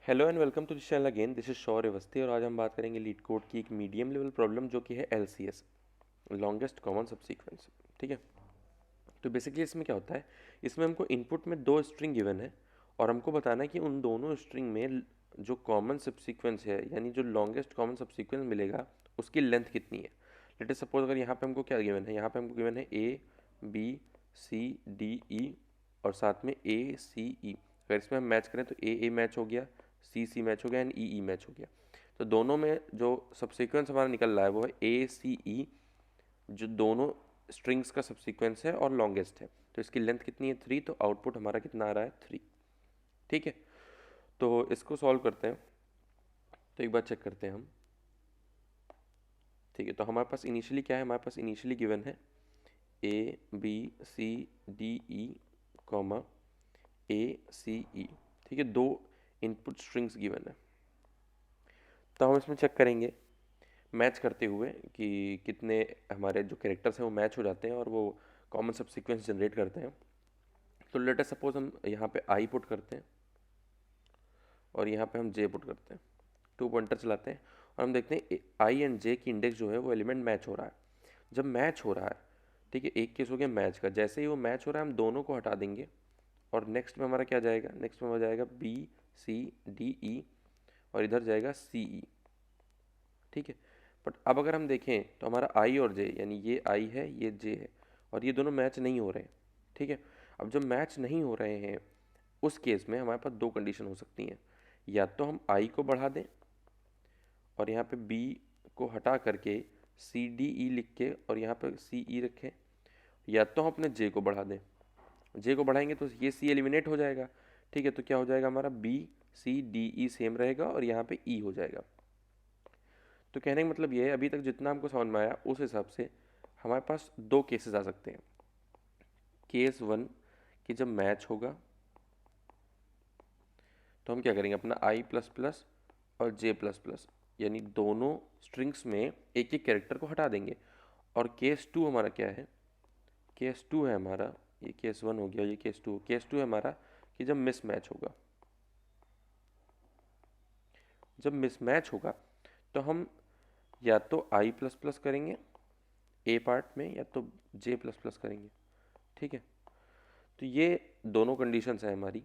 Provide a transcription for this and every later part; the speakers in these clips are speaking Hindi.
Hello and welcome to this channel again. This is Shaurya Awasthi और आज हम बात करेंगे लीड कोड की एक मीडियम लेवल प्रॉब्लम जो कि है LCS, लॉन्गेस्ट कॉमन सबसीक्वेंस। ठीक है, तो बेसिकली इसमें क्या होता है, इसमें हमको इनपुट में दो स्ट्रिंग गिवन है और हमको बताना है कि उन दोनों स्ट्रिंग में जो कॉमन सबसीक्वेंस है यानी जो लॉन्गेस्ट कॉमन सबसीक्वेंस मिलेगा उसकी लेंथ कितनी है। लेट अस सपोज अगर यहाँ पे हमको क्या गिवन है, यहाँ पे हमको गिवन है ABCDE और साथ में ACE। अगर इसमें हम मैच करें तो A मैच हो गया, C मैच हो गया एंड E मैच हो गया। तो दोनों में जो सबसीक्वेंस हमारा निकल रहा है वो है ACE, जो दोनों स्ट्रिंग्स का सबसीक्वेंस है और लॉन्गेस्ट है। तो इसकी लेंथ कितनी है 3, तो आउटपुट हमारा कितना आ रहा है 3। ठीक है, तो इसको सॉल्व करते हैं। तो एक बार चेक करते हैं हम। ठीक है, तो हमारे पास इनिशियली क्या है, हमारे पास इनिशियली गिवन है ABCDE कॉमा ACE। ठीक है, दो इनपुट स्ट्रिंग्स गिवन है। तो हम इसमें चेक करेंगे मैच करते हुए कि कितने हमारे जो कैरेक्टर्स हैं वो मैच हो जाते हैं और वो कॉमन सब सीक्वेंस जनरेट करते हैं। तो लेट अस सपोज हम यहाँ पे आई पुट करते हैं और यहाँ पे हम जे पुट करते हैं, 2 पॉइंटर चलाते हैं और हम देखते हैं आई एंड जे की इंडेक्स जो है वो एलिमेंट मैच हो रहा है। जब मैच हो रहा है, ठीक है, एक केस हो गया मैच का, जैसे ही वो मैच हो रहा है हम दोनों को हटा देंगे और नेक्स्ट में हमारा क्या जाएगा, नेक्स्ट में हमारा जाएगा BCDE और इधर जाएगा CE। ठीक है, बट अब अगर हम देखें तो हमारा आई और जे यानी ये आई है ये जे है और ये दोनों मैच नहीं हो रहे हैं। ठीक है, अब जब मैच नहीं हो रहे हैं उस केस में हमारे पास दो कंडीशन हो सकती हैं। या तो हम आई को बढ़ा दें और यहाँ पे बी को हटा करके CDE लिख के और यहाँ पे CE रखें, या तो हम अपने जे को बढ़ा दें। जे को बढ़ाएंगे तो ये सी एलिमिनेट हो जाएगा। ठीक है, तो क्या हो जाएगा हमारा BCDE सेम रहेगा और यहाँ पे E हो जाएगा। तो कहने का मतलब ये है, अभी तक जितना हमको समझ में आया उस हिसाब से हमारे पास दो केसेस आ सकते हैं। केस वन कि जब मैच होगा तो हम क्या करेंगे, अपना आई प्लस प्लस और जे प्लस प्लस यानी दोनों स्ट्रिंग्स में एक एक कैरेक्टर को हटा देंगे। और केस टू हमारा क्या है, केस टू है हमारा, ये केस वन हो गया, ये केस टू है हमारा कि जब मिसमैच होगा। जब मिसमैच होगा तो हम या तो आई प्लस प्लस करेंगे ए पार्ट में या तो जे प्लस प्लस करेंगे। ठीक है, तो ये दोनों कंडीशंस हैं हमारी।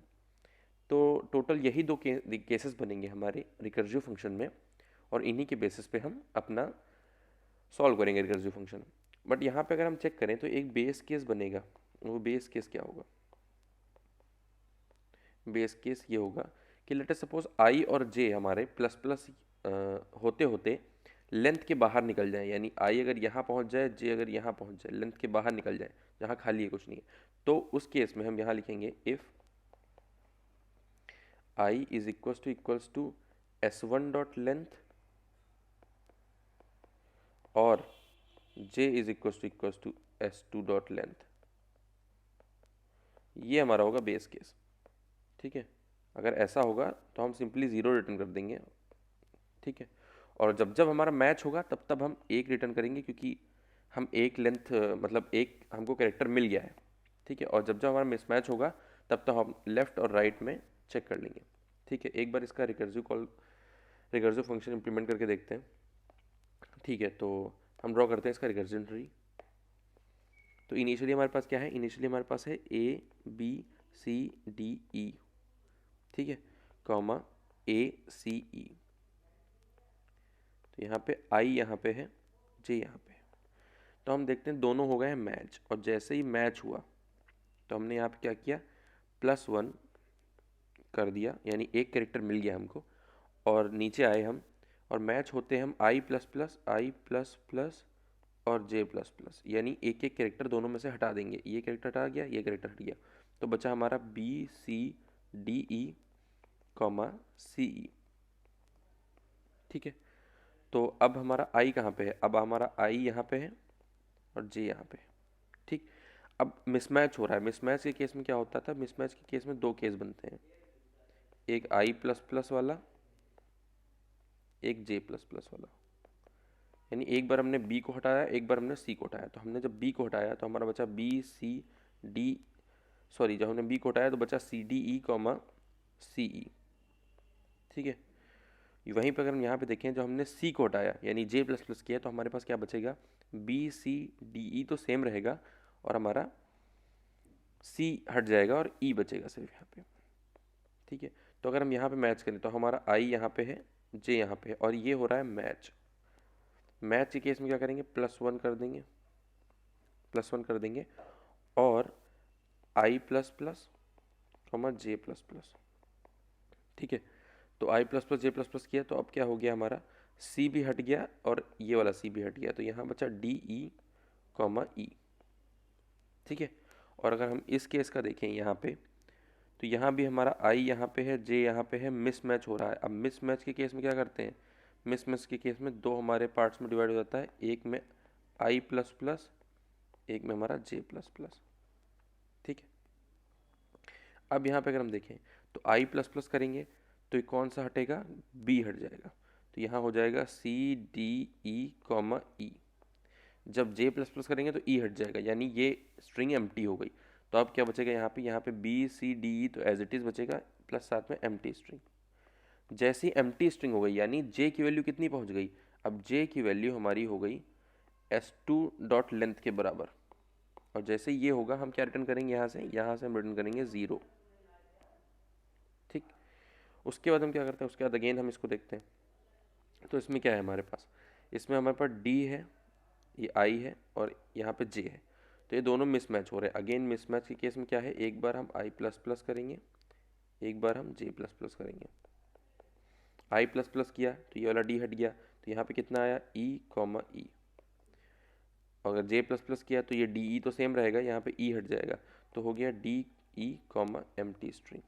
तो टोटल यही दो केसेस बनेंगे हमारे रिकर्सिव फंक्शन में और इन्हीं के बेसिस पे हम अपना सॉल्व करेंगे रिकर्सिव फंक्शन। बट यहाँ पे अगर हम चेक करें तो एक बेस केस बनेगा। वो बेस केस क्या होगा, बेस केस ये होगा कि लेट अस सपोज आई और जे हमारे प्लस प्लस होते होते लेंथ के बाहर निकल जाए, यानी आई अगर यहाँ पहुँच जाए, जे अगर यहाँ पहुँच जाए, लेंथ के बाहर निकल जाए जहाँ खाली है कुछ नहीं है, तो उस केस में हम यहाँ लिखेंगे if I is equals to S1 dot length और j is equals to S2 dot length. ये हमारा होगा बेस केस। ठीक है, अगर ऐसा होगा तो हम सिंपली ज़ीरो रिटर्न कर देंगे। ठीक है, और जब जब हमारा मैच होगा तब तब हम एक रिटर्न करेंगे क्योंकि हम एक लेंथ मतलब एक हमको कैरेक्टर मिल गया है। ठीक है, और जब जब हमारा मिसमैच होगा तब तक हम लेफ़्ट और राइट में चेक कर लेंगे। ठीक है, एक बार इसका रिकर्सिव फंक्शन इंप्लीमेंट करके देखते हैं। ठीक है, तो हम ड्रॉ करते हैं इसका रिकर्जन ट्री। तो इनिशियली हमारे पास क्या है, इनिशियली हमारे पास है ABCDE। ठीक है, कॉमा ACE। तो यहाँ पे आई यहाँ पे है, जे यहाँ पे है। तो हम देखते हैं दोनों हो गए हैं मैच और जैसे ही मैच हुआ तो हमने यहाँ पे क्या किया, +1 कर दिया यानी एक कैरेक्टर मिल गया हमको। और नीचे आए हम और मैच होते हैं हम आई प्लस प्लस और जे प्लस प्लस यानी एक एक कैरेक्टर दोनों में से हटा देंगे। ये कैरेक्टर हटा गया, ये कैरेक्टर हट गया, तो बचा हमारा BCDE कॉमा CE। ठीक है, तो अब हमारा आई कहाँ पे है, अब हमारा आई यहाँ पे है और जे यहाँ पे है। ठीक, अब मिसमैच हो रहा है। मिसमैच के केस में क्या होता था, मिसमैच के केस में दो केस बनते हैं, एक आई प्लस प्लस वाला, एक जे प्लस प्लस वाला। यानी एक बार हमने बी को हटाया, एक बार हमने सी को हटाया। तो हमने जब बी को हटाया तो हमारा बचा BCD, सॉरी जब हमने बी को हटाया तो बचा CDE कॉमा CE। ठीक है। वहीं पर अगर हम यहाँ पे देखें, जो हमने सी को हटाया यानी जे प्लस प्लस किया, तो हमारे पास क्या बचेगा, बी सी डी ई तो सेम रहेगा और हमारा सी हट जाएगा और ई बचेगा सिर्फ यहाँ पे। ठीक है, तो अगर हम यहाँ पे मैच करें तो हमारा आई यहाँ पे है, जे यहाँ पे है और ये हो रहा है मैच। मैच के केस में क्या करेंगे, +1 कर देंगे, +1 कर देंगे और आई plus plus J plus plus. ठीक है, तो आई plus plus J plus plus किया तो अब क्या हो गया, हमारा सी भी हट गया और ये वाला सी भी हट गया, तो यहाँ बचा डी ई कॉमा ई। ठीक है, और अगर हम इस केस का देखें यहाँ पे, तो यहाँ भी हमारा आई यहाँ पे है, जे यहाँ पे है, मिस मैच हो रहा है। अब मिस मैच के केस में क्या करते हैं, मिस मैच के केस में दो हमारे पार्ट्स में डिवाइड हो जाता है, एक में आई प्लस प्लस, एक में हमारा जे प्लस प्लस। ठीक है, अब यहाँ पे अगर हम देखें तो आई प्लस प्लस करेंगे तो ये कौन सा हटेगा, बी हट जाएगा, तो यहाँ हो जाएगा सी डी ई कॉमा ई। जब जे प्लस प्लस करेंगे तो ई हट जाएगा, यानी ये स्ट्रिंग एम्प्टी हो गई। तो अब क्या बचेगा यहाँ पे बी सी डी ई तो एज इट इज़ बचेगा, प्लस साथ में एम्प्टी स्ट्रिंग। जैसी एम्प्टी स्ट्रिंग हो गई यानी जे की वैल्यू कितनी पहुँच गई, अब जे की वैल्यू हमारी हो गई s2 डॉट लेंथ के बराबर। और जैसे ये होगा हम क्या रिटर्न करेंगे, यहाँ से हम रिटर्न करेंगे 0। ठीक, उसके बाद हम क्या करते हैं, उसके बाद अगेन हम इसको देखते हैं। तो इसमें क्या है हमारे पास, इसमें हमारे पास डी है, ये आई है और यहाँ पे जे है, तो ये दोनों मिसमैच हो रहे हैं। अगेन मिसमैच के केस में क्या है, एक बार हम आई प्लस प्लस करेंगे, एक बार हम जे प्लस प्लस करेंगे। आई प्लस प्लस किया तो ये वाला डी हट गया, तो यहाँ पे कितना आया, ई कॉमा ई। अगर जे प्लस प्लस किया तो ये डी ई तो सेम रहेगा, यहाँ पे ई हट जाएगा, तो हो गया D E comma empty string.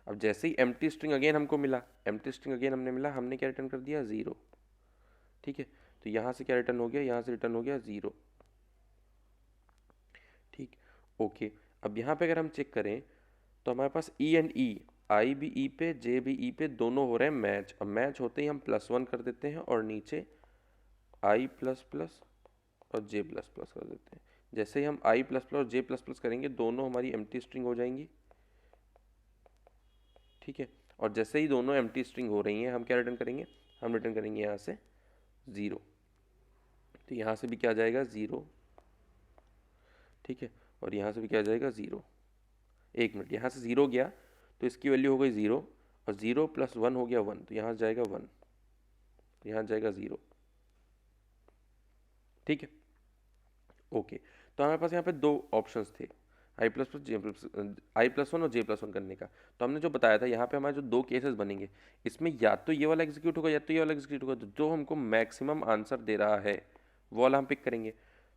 अब जैसे ही एम्प्टी स्ट्रिंग अगेन हमको मिला, एम्प्टी स्ट्रिंग अगेन हमने मिला, हमने क्या रिटर्न कर दिया, 0। ठीक है, तो यहाँ से क्या रिटर्न हो गया, यहाँ से रिटर्न हो गया 0। ठीक, ओके। अब यहाँ पे अगर हम चेक करें तो हमारे पास ई एंड ई, आई भी ई पे, जे भी ई पे, दोनों हो रहे हैं मैच। अब मैच होते ही हम +1 कर देते हैं और नीचे आई प्लस प्लस और जे प्लस प्लस कर देते हैं। जैसे ही हम आई प्लस प्लस और जे प्लस प्लस करेंगे, दोनों हमारी एम्प्टी स्ट्रिंग हो जाएंगी। ठीक है, और जैसे ही दोनों एम्प्टी स्ट्रिंग हो रही हैं, हम क्या रिटर्न करेंगे, हम रिटर्न करेंगे यहाँ से 0। तो यहाँ से भी क्या आ जाएगा, 0। ठीक है, और यहाँ से भी क्या आ जाएगा, 0। एक मिनट, यहाँ से 0 गया तो इसकी वैल्यू हो गई 0 और 0 + 1 हो गया 1, तो यहाँ जाएगा 1, तो यहाँ जाएगा 0। ठीक है, ओके। तो हमारे पास यहाँ पे दो ऑप्शंस थे, आई प्लस प्लस जे प्लस, आई+1 और जे+1 करने का। तो हमने जो बताया था यहाँ पे हमारे जो दो केसेस बनेंगे, इसमें या तो ये वाला एग्जीक्यूट होगा या तो ये वाला एग्जीक्यूट होगा, तो जो हमको मैक्सिमम आंसर दे रहा है वो वाला हम पिक करेंगे।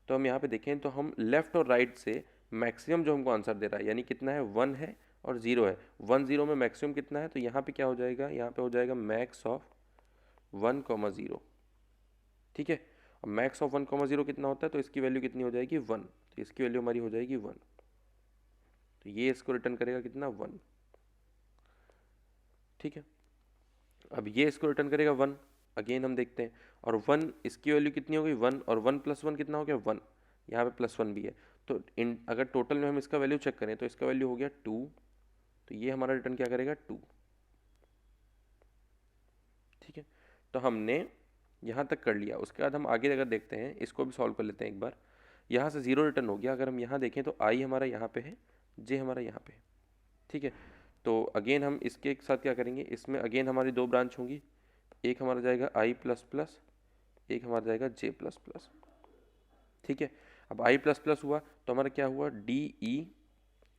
तो हम यहाँ पे देखें तो हम लेफ्ट और राइट से मैक्सिमम जो हमको आंसर दे रहा है, यानी कितना है, 1 है और 0 है। 1 0 में मैक्सिमम कितना है, तो यहाँ पे क्या हो जाएगा, यहाँ पे हो जाएगा मैक्स ऑफ 1, 0। ठीक है, अब मैक्स ऑफ 1, 0 कितना होता है, तो इसकी वैल्यू कितनी हो जाएगी, 1, तो इसकी वैल्यू हमारी हो जाएगी 1। तो ये इसको रिटर्न करेगा कितना, 1। ठीक है, अब ये इसको रिटर्न करेगा 1। अगेन हम देखते हैं, और 1 इसकी वैल्यू कितनी हो गई, 1, और 1 + 1 कितना हो गया, 1। यहाँ पे +1 भी है, तो इन अगर टोटल में हम इसका वैल्यू चेक करें तो इसका वैल्यू हो गया 2, तो ये हमारा रिटर्न क्या करेगा, 2। ठीक है, तो हमने यहाँ तक कर लिया। उसके बाद हम आगे अगर देखते हैं, इसको भी सॉल्व कर लेते हैं एक बार। यहाँ से 0 रिटर्न हो गया। अगर हम यहाँ देखें तो आई हमारा यहाँ पे है, जे हमारा यहाँ पे है। ठीक है, तो अगेन हम इसके साथ क्या करेंगे, इसमें अगेन हमारी दो ब्रांच होंगी, एक हमारा जाएगा आई प्लस प्लस, एक हमारा जाएगा जे प्लस प्लस। ठीक है, अब आई प्लस प्लस हुआ तो हमारा क्या हुआ, डी ई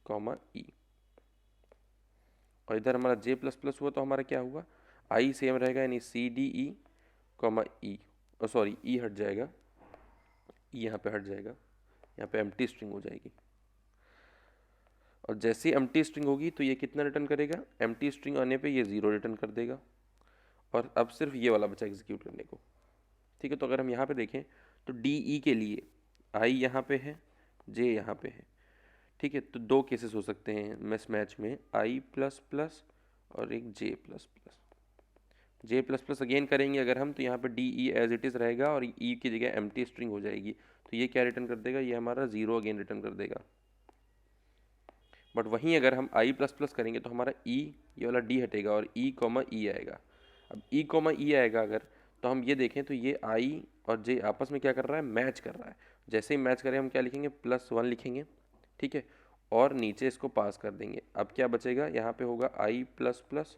कॉमा ई, और इधर हमारा जे प्लस प्लस हुआ तो हमारा क्या हुआ, आई सेम रहेगा यानी C D E comma E, sorry E हट जाएगा, ई यहाँ पे हट जाएगा, यहाँ पे एम्प्टी स्ट्रिंग हो जाएगी। और जैसे ही एम्प्टी स्ट्रिंग होगी तो ये कितना रिटर्न करेगा, एम्प्टी स्ट्रिंग आने पे ये 0 रिटर्न कर देगा, और अब सिर्फ ये वाला बचा एग्जीक्यूट करने को। ठीक है, तो अगर हम यहाँ पे देखें तो डी ई के लिए आई यहाँ पे है, जे यहाँ पे है। ठीक है, तो दो केसेस हो सकते हैं मिस मैच में, आई प्लस प्लस और एक J plus plus. J plus plus again करेंगे अगर हम, तो यहाँ पे D E as it is रहेगा और ई की जगह एम्प्टी स्ट्रिंग हो जाएगी, तो ये क्या रिटर्न कर देगा, ये हमारा 0 अगेन रिटर्न कर देगा। बट वहीं अगर हम आई प्लस प्लस करेंगे तो हमारा ई, ये वाला डी हटेगा और ई कॉमा ई आएगा। अब ई कॉमा ई आएगा अगर, तो हम ये देखें तो ये आई और जे आपस में क्या कर रहा है, मैच कर रहा है। जैसे ही मैच करें हम क्या लिखेंगे, +1 लिखेंगे, ठीक है, और नीचे इसको पास कर देंगे। अब क्या बचेगा, यहाँ पे होगा आई plus plus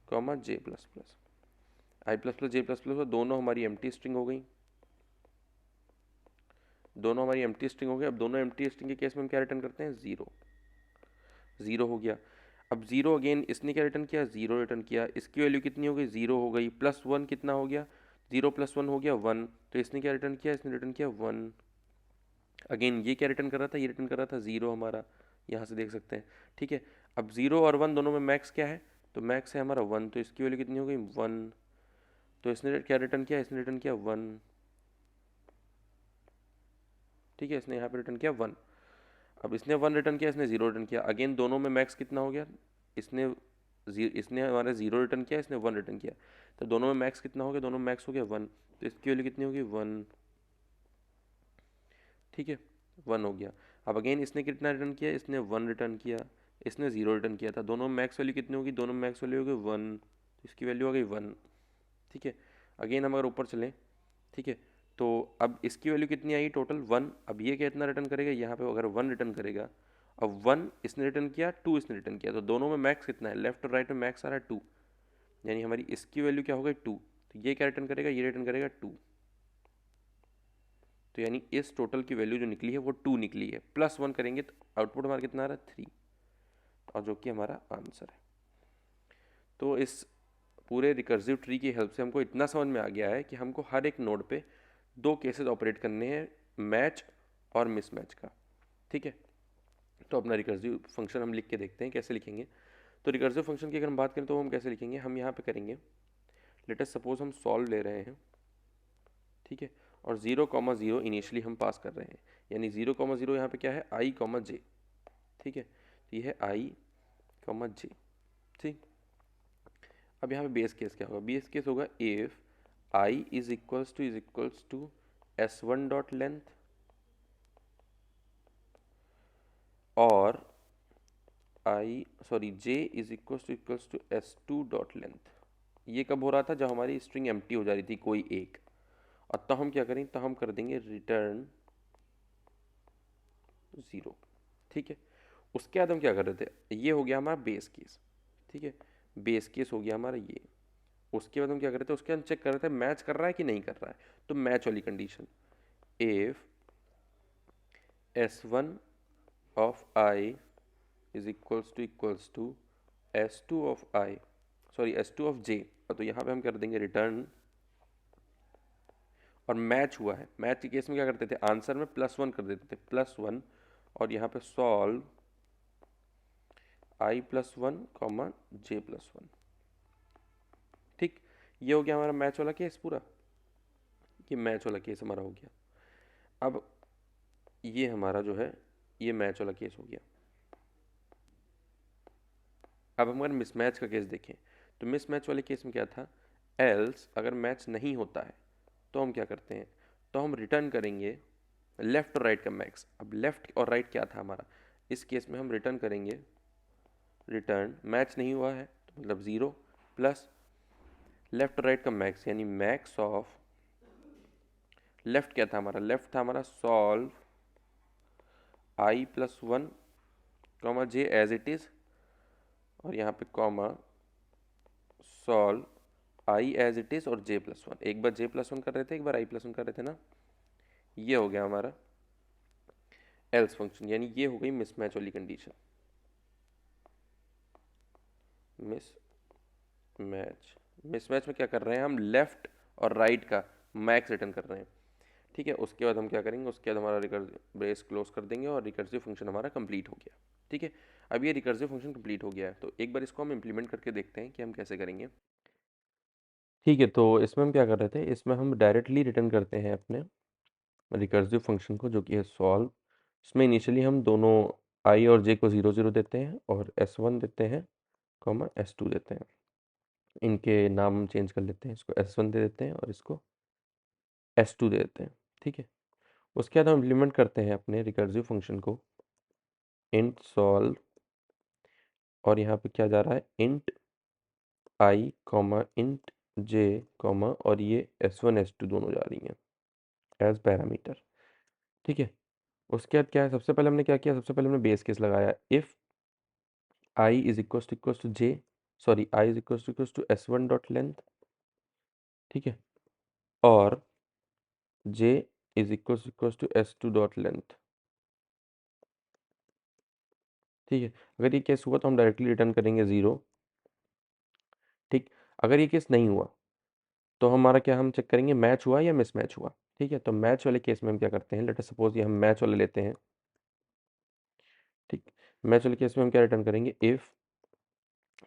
comma J plus plus, आई plus plus J plus plus, दोनों हमारी एम्प्टी स्ट्रिंग हो गई, दोनों हमारी एम्प्टी स्ट्रिंग हो गई। अब दोनों एम्प्टी स्ट्रिंग के केस में हम क्या रिटर्न करते हैं, ज़ीरो, ज़ीरो हो गया। अब ज़ीरो अगेन इसने क्या रिटर्न किया, ज़ीरो रिटर्न किया, इसकी वैल्यू कितनी हो गई, ज़ीरो हो गई, +1 कितना हो गया, ज़ीरो प्लस वन हो गया 1, तो इसने क्या रिटर्न किया, इसने रिटर्न किया 1। अगेन ये क्या रिटर्न कर रहा था, ये रिटर्न कर रहा था ज़ीरो हमारा, यहाँ से देख सकते हैं, ठीक है। अब ज़ीरो और 1 दोनों में मैक्स क्या है, तो मैक्स है हमारा 1, तो इसकी वैल्यू कितनी हो गई 1, तो इसने क्या रिटर्न किया, इसने रिटर्न किया 1, ठीक है, इसने यहाँ पे रिटर्न किया 1। अब इसने 1 रिटर्न किया, इसने 0 रिटर्न किया, अगेन दोनों में मैक्स कितना हो गया, इसने हमारा 0 रिटर्न किया, इसने 1 रिटर्न किया, तो दोनों में मैक्स कितना हो गया, दोनों में मैक्स हो गया 1, तो इसकी वैल्यू कितनी होगी 1, ठीक है, 1 हो गया। अब अगेन इसने कितना रिटर्न किया, इसने 1 रिटर्न किया, इसने 0 रिटर्न किया था, दोनों में मैक्स वैल्यू कितनी होगी, दोनों में मैक्स वैल्यू होगी 1, तो इसकी वैल्यू आ गई 1, ठीक है। अगेन हम अगर ऊपर चलें, ठीक है, तो अब इसकी वैल्यू कितनी आई टोटल 1। अब ये कितना रिटर्न करेगा, यहाँ पे अगर 1 रिटर्न करेगा, अब 1 इसने रिटर्न किया, 2 इसने रिटर्न किया, तो दोनों में मैक्स कितना है, लेफ्ट और राइट में मैक्स आ रहा है 2, यानी हमारी इसकी वैल्यू क्या हो गई 2, तो ये क्या रिटर्न करेगा, ये रिटर्न करेगा 2, तो यानी इस टोटल की वैल्यू जो निकली है वो 2 निकली है। +1 करेंगे तो आउटपुट हमारा कितना आ रहा है 3, और जो कि हमारा आंसर है। तो इस पूरे रिकर्सिव ट्री की हेल्प से हमको इतना समझ में आ गया है कि हमको हर एक नोड पे 2 केसेस ऑपरेट करने हैं, मैच और मिसमैच का, ठीक है। तो अपना रिकर्सिव फंक्शन हम लिख के देखते हैं कैसे लिखेंगे। तो रिकर्सिव फंक्शन की अगर हम बात करें तो हम कैसे लिखेंगे, हम यहाँ पे करेंगे, लेट अस सपोज हम सॉल्व ले रहे हैं, ठीक है, और 0,0 इनिशियली हम पास कर रहे हैं, यानी 0,0 यहाँ पे क्या है, आई कॉमा जे, ठीक है, तो ये है आई कॉमा जे, ठीक। अब यहाँ पे बेस केस क्या होगा, बेस केस होगा if I is equals to s1 dot length और j is equals to s2 dot length. ये कब हो रहा था, जब हमारी स्ट्रिंग एम्प्टी हो जा रही थी कोई एक, और तब हम क्या करेंगे, तब हम कर देंगे रिटर्न 0, ठीक है। उसके बाद हम क्या कर रहे थे, ये हो गया हमारा बेस केस, ठीक है, बेस केस हो गया हमारा ये। उसके बाद हम क्या कर रहे थे, उसके बाद चेक कर रहे थे मैच कर रहा है कि नहीं कर रहा है, तो मैच वाली condition, if s1 of i is equals to s2 of i, s2 of j, तो यहाँ पे हम कर देंगे रिटर्न, और मैच हुआ है, मैच के केस में क्या करते थे, आंसर में +1 कर देते थे, +1, और यहाँ पे सॉल्व i +1 कॉमा j +1, ठीक। ये हो गया हमारा मैच वाला केस पूरा, ये मैच वाला केस हमारा हो गया। अब ये हमारा जो है ये मैच वाला केस हो गया। अब हम अगर मिसमैच का केस देखें, तो मिसमैच वाले केस में क्या था, एल्स अगर मैच नहीं होता है तो हम क्या करते हैं, तो हम रिटर्न करेंगे लेफ्ट और राइट का मैक्स। अब लेफ्ट और राइट क्या था हमारा, इस केस में हम रिटर्न करेंगे, रिटर्न मैच नहीं हुआ है तो मतलब 0 प्लस लेफ्ट और राइट का मैक्स, यानी मैक्स ऑफ लेफ्ट क्या था हमारा, लेफ्ट था हमारा solve i +1 comma j as it is, और यहाँ पे comma solve i as it is और j+1, एक बार j+1 कर रहे थे, एक बार i+1 कर रहे थे ना। ये हो गया हमारा एल्स फंक्शन, यानी ये हो गई मिसमैच वाली कंडीशन, मिसमैच। मिसमैच में क्या कर रहे हैं हम, लेफ्ट और राइट का मैक्स रिटर्न कर रहे हैं, ठीक है। उसके बाद हम क्या करेंगे, उसके बाद हमारा रिकर्सिव ब्रेस क्लोज कर देंगे और रिकर्सिव फंक्शन हमारा कंप्लीट हो गया, ठीक है। अब ये रिकर्सिव फंक्शन कंप्लीट हो गया है, तो एक बार इसको हम इम्प्लीमेंट करके देखते हैं कि हम कैसे करेंगे, ठीक है। तो इसमें हम क्या कर रहे थे, इसमें हम डायरेक्टली रिटर्न करते हैं अपने रिकर्सिव फंक्शन को, जो कि है सॉल्व। इसमें इनिशियली हम दोनों i और j को 0 0 देते हैं और s1 देते हैं कॉमा s2 देते हैं, इनके नाम हम चेंज कर लेते हैं, इसको s1 दे देते हैं और इसको s2 दे देते हैं, ठीक है। उसके बाद हम इम्प्लीमेंट करते हैं अपने रिकर्सिव फंक्शन को, इंट सॉल्व और यहाँ पे क्या जा रहा है, इंट आई कॉमा इंट जे कॉमा, और ये s1 s2 दोनों जा रही हैं एज पैरामीटर। ठीक है, उसके बाद क्या है, सबसे पहले हमने क्या किया, सबसे पहले हमने बेस केस लगाया, if I is equal to J, sorry I is equal to s1 dot length, ठीक है, और j is equal to s2 dot length. ठीक है, अगर ये केस हुआ तो हम डायरेक्टली रिटर्न करेंगे 0। ठीक, अगर ये केस नहीं हुआ तो हमारा क्या, हम चेक करेंगे मैच हुआ या मिसमैच हुआ। ठीक है, तो मैच वाले केस में हम क्या करते हैं, लेट अस सपोज ये हम मैच वाले लेते हैं। ठीक, मैच वाले केस में हम क्या रिटर्न करेंगे, इफ,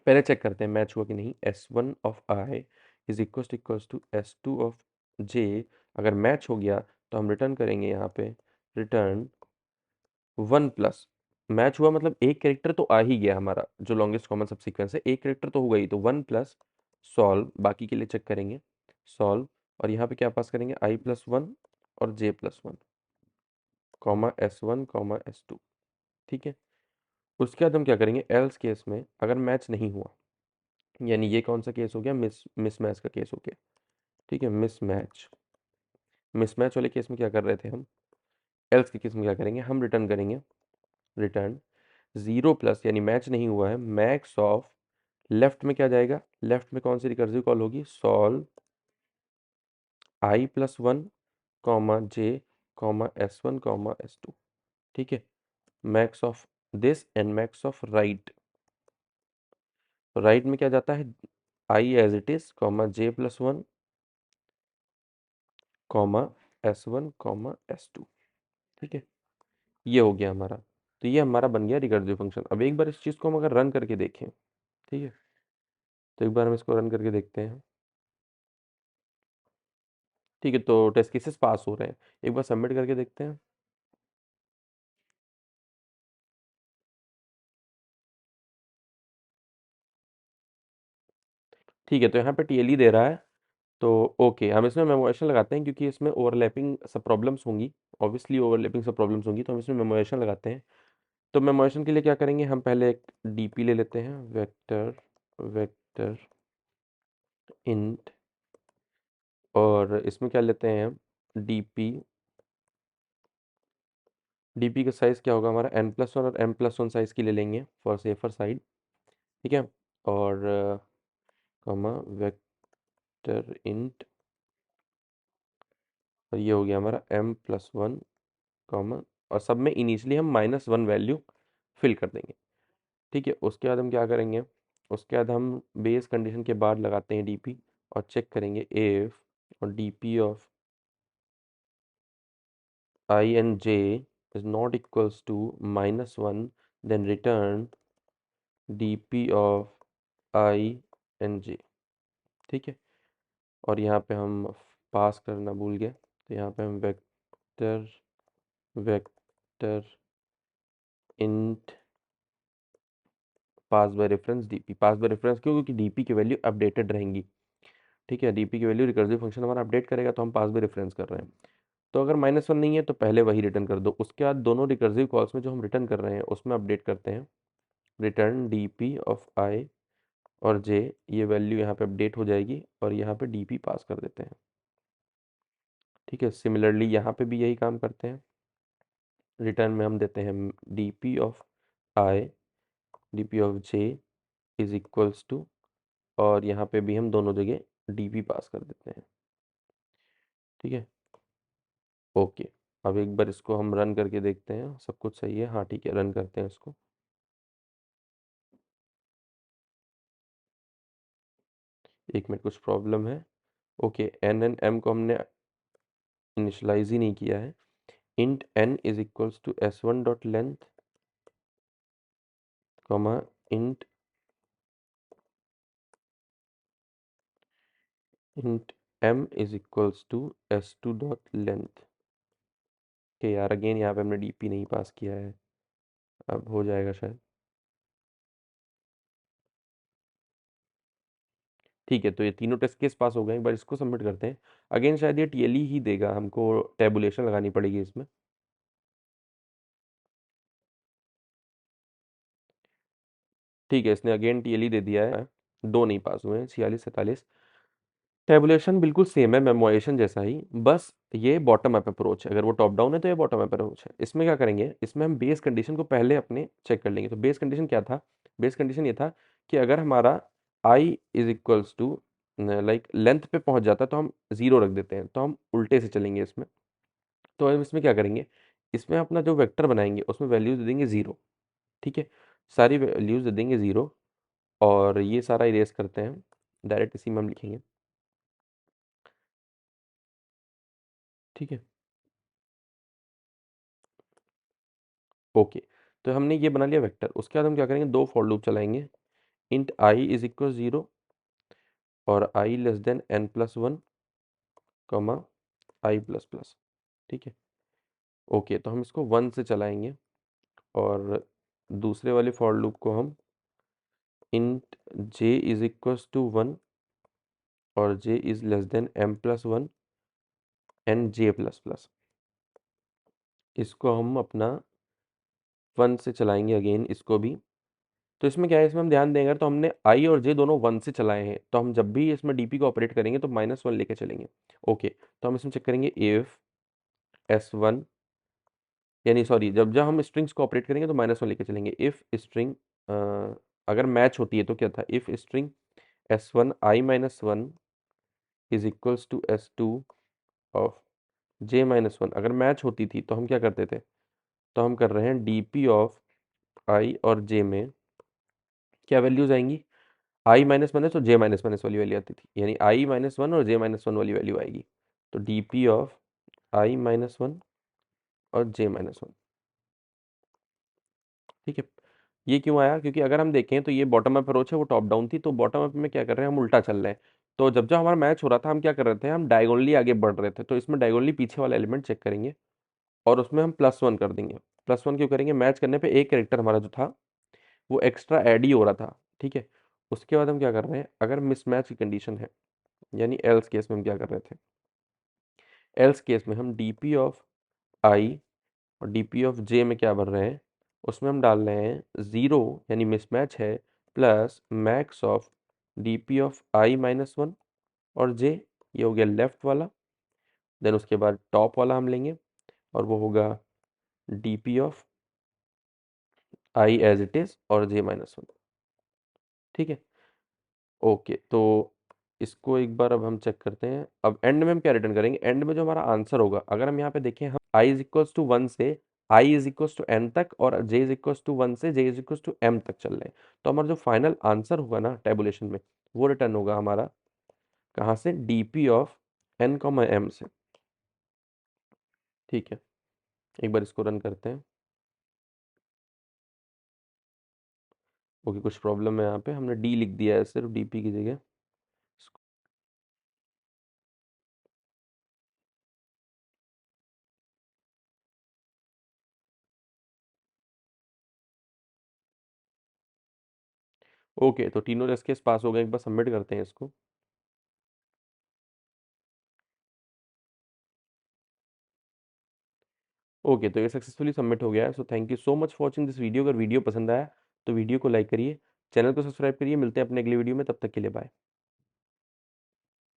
पहले चेक करते हैं मैच हुआ कि नहीं, s1 of i is equal to s2 of j। अगर मैच हो गया तो हम रिटर्न करेंगे यहाँ पे, रिटर्न 1 प्लस, मैच हुआ मतलब एक कैरेक्टर तो आ ही गया हमारा, जो लॉन्गेस्ट कॉमन सब सीक्वेंस है एक कैरेक्टर तो होगा ही, तो 1 प्लस सॉल्व, बाकी के लिए चेक करेंगे सॉल्व, और यहाँ पे क्या पास करेंगे, i प्लस 1 और j plus 1 comma s1 comma s2। ठीक है, उसके बाद हम क्या करेंगे, एल्स केस में अगर मैच नहीं हुआ, यानी ये कौन सा केस हो गया, मिसमैच का केस हो गया। ठीक है, मिसमैच, मिसमैच वाले केस में क्या कर रहे थे हम, एल्स के केस में क्या करेंगे, हम रिटर्न करेंगे, रिटर्न 0 प्लस, यानी मैच नहीं हुआ है, मैक्स ऑफ, लेफ्ट में क्या जाएगा, लेफ्ट में कौन सी रिकर्सिव कॉल होगी, solve i plus 1 comma J comma s1 comma s2। ठीक है, max of this and max of right, right में क्या जाता है, i as it is comma J plus 1 comma s1 comma s2। ठीक है, ये हो गया हमारा, तो ये हमारा बन गया रिकर्सिव फंक्शन। अब एक बार इस चीज़ को हम अगर रन करके देखें, ठीक है, तो एक बार हम इसको रन करके देखते हैं। ठीक है, तो टेस्ट केसेस पास हो रहे हैं, एक बार सबमिट करके देखते हैं। ठीक है, तो यहाँ पे टीएलई दे रहा है, तो ओके, हम इसमें मेमोरेशन लगाते हैं क्योंकि इसमें ओवरलैपिंग सब प्रॉब्लम्स होंगी, ऑब्वियसली ओवरलैपिंग सब प्रॉब्लम्स होंगी, तो हम इसमें मेमोरेशन लगाते हैं। तो मेमोरेशन के लिए क्या करेंगे, हम पहले एक डीपी ले लेते हैं, वेक्टर वेक्टर इंट, और इसमें क्या लेते हैं हम, डीपी, डीपी का साइज़ क्या होगा हमारा, n+1 और m+1 साइज़ की ले लेंगे फॉर सेफर साइड। ठीक है, और कॉमा वेक्टर इंट, और ये हो गया हमारा m+1 कॉमा, और सब में इनिशियली हम -1 वैल्यू फिल कर देंगे। ठीक है, उसके बाद हम क्या करेंगे, उसके बाद हम बेस कंडीशन के बाद लगाते हैं डीपी, और चेक करेंगे इफ, और DP of I and J is not equals to -1, then return DP of I and J. ठीक है, और यहाँ पे हम पास करना भूल गए, तो यहाँ पे हम vector vector int pass by reference DP, pass by reference क्यों, क्योंकि डीपी की वैल्यू अपडेटेड रहेंगी। ठीक है, डीपी की वैल्यू रिकर्सिव फंक्शन हमारा अपडेट करेगा, तो हम पास बाय रेफरेंस कर रहे हैं। तो अगर -1 नहीं है तो पहले वही रिटर्न कर दो, उसके बाद दोनों रिकर्सिव कॉल्स में जो हम रिटर्न कर रहे हैं उसमें अपडेट करते हैं, रिटर्न डीपी ऑफ आई और जे, ये वैल्यू यहाँ पे अपडेट हो जाएगी, और यहाँ पे डीपी पास कर देते हैं। ठीक है, सिमिलरली यहाँ पे भी यही काम करते हैं, रिटर्न में हम देते हैं DP of I, DP of J is equals to, और यहाँ पे भी हम दोनों जगह डीपी पास कर देते हैं। ठीक है, ओके, अब एक बार इसको हम रन करके देखते हैं, सब कुछ सही है, हाँ ठीक है, रन करते हैं इसको। एक मिनट, कुछ प्रॉब्लम है। ओके, एन एंड एम को हमने इनिशलाइज ही नहीं किया है, int N is equals to s1 dot length comma int int m is equals to s2 dot length. के यार, अगेन यहाँ पे हमने डीपी नहीं पास किया है, अब हो जाएगा शायद। ठीक है, तो ये तीनों टेस्ट केस पास हो गए, एक बार इसको सबमिट करते हैं। अगेन शायद ये टीएलई ही देगा, हमको टेबुलेशन लगानी पड़ेगी इसमें। ठीक है, इसने अगेन टीएलई दे दिया है, 2 नहीं पास हुए हैं, 46 47। टेबुलेशन बिल्कुल सेम है, मेमोराइजेशन जैसा ही, बस ये बॉटम अप अप्रोच है। अगर वो टॉप डाउन है तो ये बॉटम अप अप्रोच है। इसमें क्या करेंगे, इसमें हम बेस कंडीशन को पहले अपने चेक कर लेंगे। तो बेस कंडीशन क्या था? बेस कंडीशन ये था कि अगर हमारा I is equals to like length पे पहुंच जाता है तो हम जीरो रख देते हैं। तो हम उल्टे से चलेंगे इसमें। तो हम इसमें क्या करेंगे, इसमें अपना जो वेक्टर बनाएंगे उसमें वैल्यूज दे देंगे जीरो। ठीक है, सारी वैल्यूज दे देंगे जीरो, और ये सारा इरेज करते हैं, डायरेक्ट इसी में हम लिखेंगे। ठीक है, ओके। तो हमने ये बना लिया वेक्टर। उसके बाद हम क्या करेंगे, दो फॉर लूप चलाएंगे। Int I is equal zero और I less than N plus one, comma I plus plus. ठीक है, ओके। तो हम इसको वन से चलाएंगे, और दूसरे वाले फॉर लूप को हम int J is equal to one और J is less than M plus one and J plus plus, इसको हम अपना वन से चलाएंगे अगेन इसको भी। तो इसमें क्या है, इसमें हम ध्यान देंगे तो हमने आई और जे दोनों वन से चलाए हैं, तो हम जब भी इसमें डीपी को ऑपरेट करेंगे तो माइनस वन लेके चलेंगे। ओके, तो हम इसमें चेक करेंगे इफ एस वन, यानी सॉरी, जब जब हम स्ट्रिंग्स को ऑपरेट करेंगे तो माइनस वन लेके चलेंगे। इफ स्ट्रिंग अगर मैच होती है तो क्या था, if string S one I minus one is equals to S two of J minus one, अगर मैच होती थी तो हम क्या करते थे, तो हम कर रहे हैं डीपी ऑफ आई और जे में क्या वैल्यूज आएंगी, आई माइनस वन है तो जे माइनस माइनस वाली वैल्यू आती थी, यानी आई माइनस वन और जे माइनस वन वाली वैल्यू आएगी। तो D P of I minus one और जे माइनस वन। ठीक है, ये क्यों आया, क्योंकि अगर हम देखें तो ये बॉटम अप अप्रोच है, वो टॉप डाउन थी। तो बॉटम अप में क्या कर रहे हैं, हम उल्टा चल रहे हैं। तो जब जब हमारा मैच हो रहा था हम क्या कर रहे थे, हम डायगोनली आगे बढ़ रहे थे। तो इसमें डायगोनली पीछे वाला एलिमेंट चेक करेंगे और उसमें हम प्लस वन कर देंगे। प्लस वन क्यों करेंगे, मैच करने पे एक कैरेक्टर हमारा जो था वो एक्स्ट्रा ऐड ही हो रहा था। ठीक है, उसके बाद हम क्या कर रहे हैं, अगर मिसमैच की कंडीशन है, यानी एल्स केस में हम क्या कर रहे थे, एल्स केस में हम डी पी ऑफ आई और डी पी ऑफ जे में क्या भर रहे हैं, उसमें हम डाल रहे हैं ज़ीरो, यानी मिसमैच है, plus max of D P of I minus one और जे, ये हो गया लेफ्ट वाला। देन उसके बाद टॉप वाला हम लेंगे और वो होगा D P of I as it is और जे माइनस वन। ठीक है, ओके। तो इसको एक बार अब हम चेक करते हैं। अब एंड में हम क्या रिटर्न करेंगे, एंड में जो हमारा आंसर होगा, अगर हम यहाँ पे देखें, हम आई इज इक्वल्स टू वन से आई इज इक्वल्स टू एन तक और J is equals to one से जे इज इक्वल्स टू एम तक चल रहे हैं। तो हमारा जो फाइनल आंसर होगा ना टेबुलेशन में, वो रिटर्न होगा हमारा कहाँ से, D P of N comma M से। ठीक है, एक बार इसको रन करते हैं। ओके, कुछ प्रॉब्लम है यहाँ पे, हमने डी लिख दिया है सिर्फ डीपी की जगह। ओके, तो तीनों टेस्ट केस पास हो गए, एक बार सबमिट करते हैं इसको। ओके, तो ये सक्सेसफुली सबमिट हो गया है। So thank you so much for watching this video. अगर वीडियो पसंद आया तो वीडियो को लाइक करिए, चैनल को सब्सक्राइब करिए। मिलते हैं अपने अगले वीडियो में, तब तक के लिए बाय।